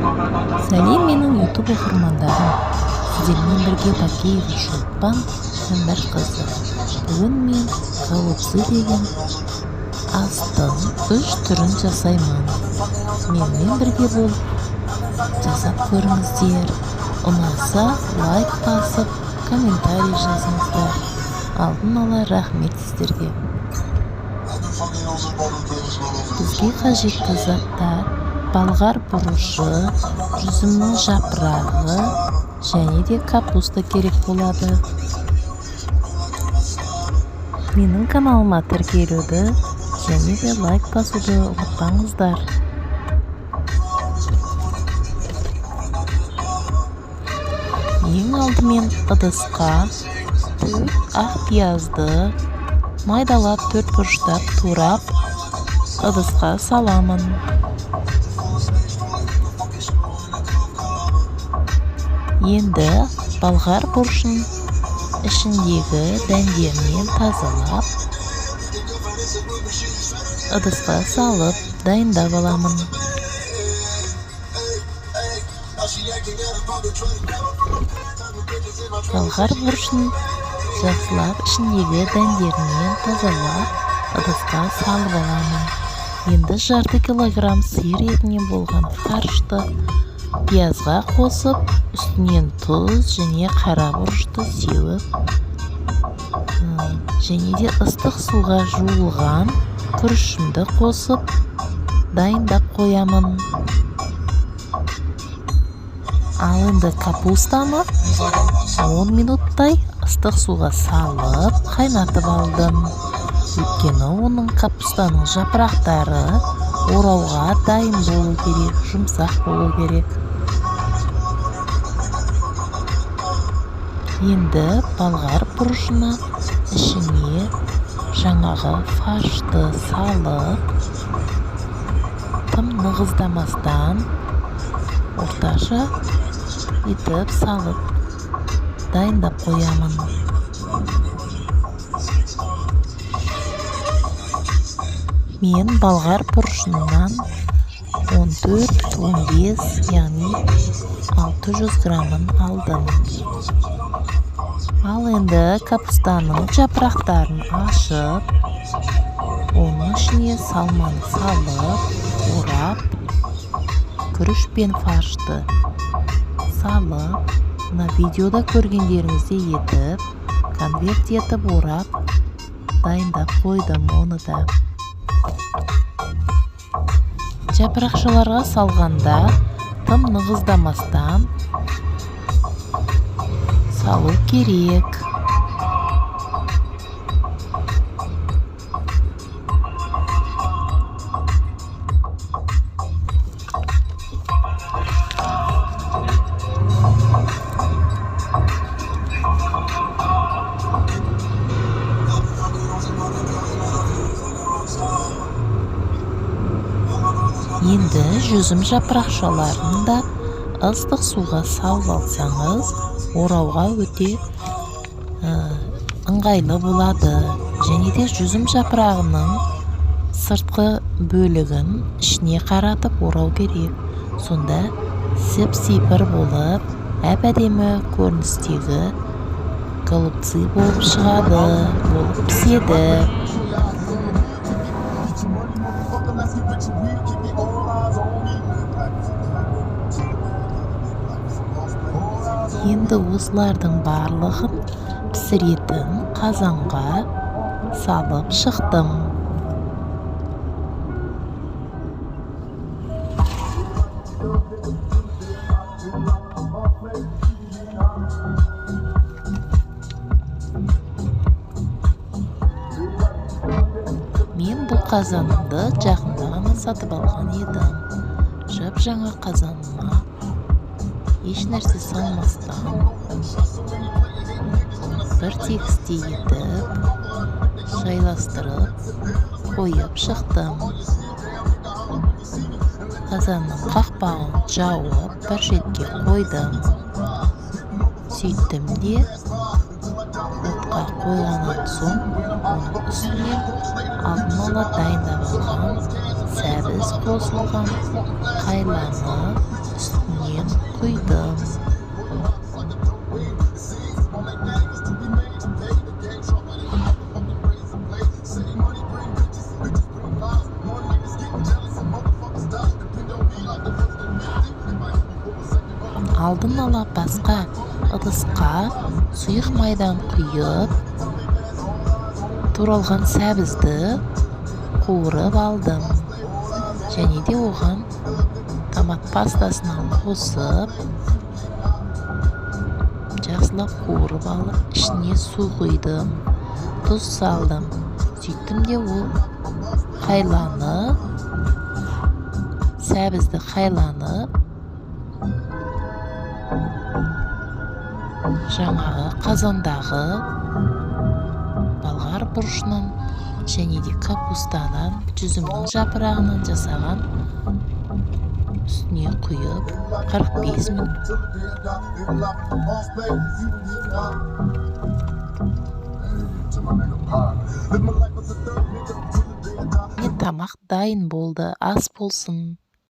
Сәлем менің YouTube оқырмандарым. Сіздермен бірге Бакеева Шолпан бір қызы. Бүгін мен голубцы деген астың 3 түрін жасаймын. Менімен бірге болып жасап көріңіздер. Ұнаса лайк басып, комментарий жазыңыздар. Алдын ала рахмет сіздерге. Бізге қажетті заттар: балғар бұрышы, жүзімнің жапырағы және де капуста керек болады. Менің каналыма тіркелуді және де лайк басуды ұмытпаңыздар. Ең алдымен ыдысқа ақ пиязды майдалап 4 бұрыштап турап ыдысқа саламын. Енді балғар бұрышын ішіндегі дәндерінен тазалап, ыдысқа салып дайындап аламын. Балғар бұрышын жақсылап ішіндегі дәндерінен тазалап, ыдысқа салып аламын. Енді 1,5 килограмм сиыр етінен болған фаршты пиязға қосып, үстінен тұз және қара бұрышты сеуіп, және де ыстық суға жуылған күрішімді қосып, дайындап қоямын. Ал енді капустаны 10 минуттай ыстық суға салып, қайнатып алдым. Өйткені оның капустаның жапырақтары орауға дайын болу керек, жұмсақ болу керек. Енді балғар бұрышына ішіне жаңағы фаршты салып, тым нығыздамастан орташа етіп салып дайындап қоямын. Мен балғар бұрышынан 14-15, яғни 600 грамын алдым. Ал енді капустаның жапырақтарын ашып, оның ішіне салманы салып, орап, күріш пен фаршты салып, мына видеода көргендеріңізде етіп, конверт етіп орап, дайындап қойдым оны да. Жапырақшаларға салғанда тым нығыздамастан салу керек. Енді жүзім жапырақшаларын да ыстық суға салып алсаңыз, орауға өте ыңғайлы болады. Және де жүзім жапырағының сыртқы бөлігін ішіне қаратып орау керек. Сонда сеп-сипір болып, әп-әдемі көріністегі голубцы болып шығады, болып піседі. Енді осылардың барлығын пісіретін қазанға салып шықтым. Мен бұл қазанымды жақында ғана сатып алған едім. Жап-жаңа қазаныма еш нәрсе салмастан бір тегісте етіп, жайластырып, қойып шықтым. Қазанның қақпағын жауып, бір шетке қойдым. Сөйттім де, отқа қойғаннан соң, оның үстіне алдын ала дайындап алған сәбіз қосылған қайланы құйдым. Алдын ала басқа ыдысқа сұйық майдан құйып, туралған сәбізді қуырып алдым. Және де оған томат пастасынан қосып, жақсылап қуырып алып, ішіне су құйдым, тұз салдым. Сөйттім де ол қайланып, сәбізді қайланып, жаңағы қазандағы балғар бұрышынан және де капустанан, жүзімнің жапырағынан жасаған үстіне құйып 45 минут. Тамақ дайын болды, ас болсын.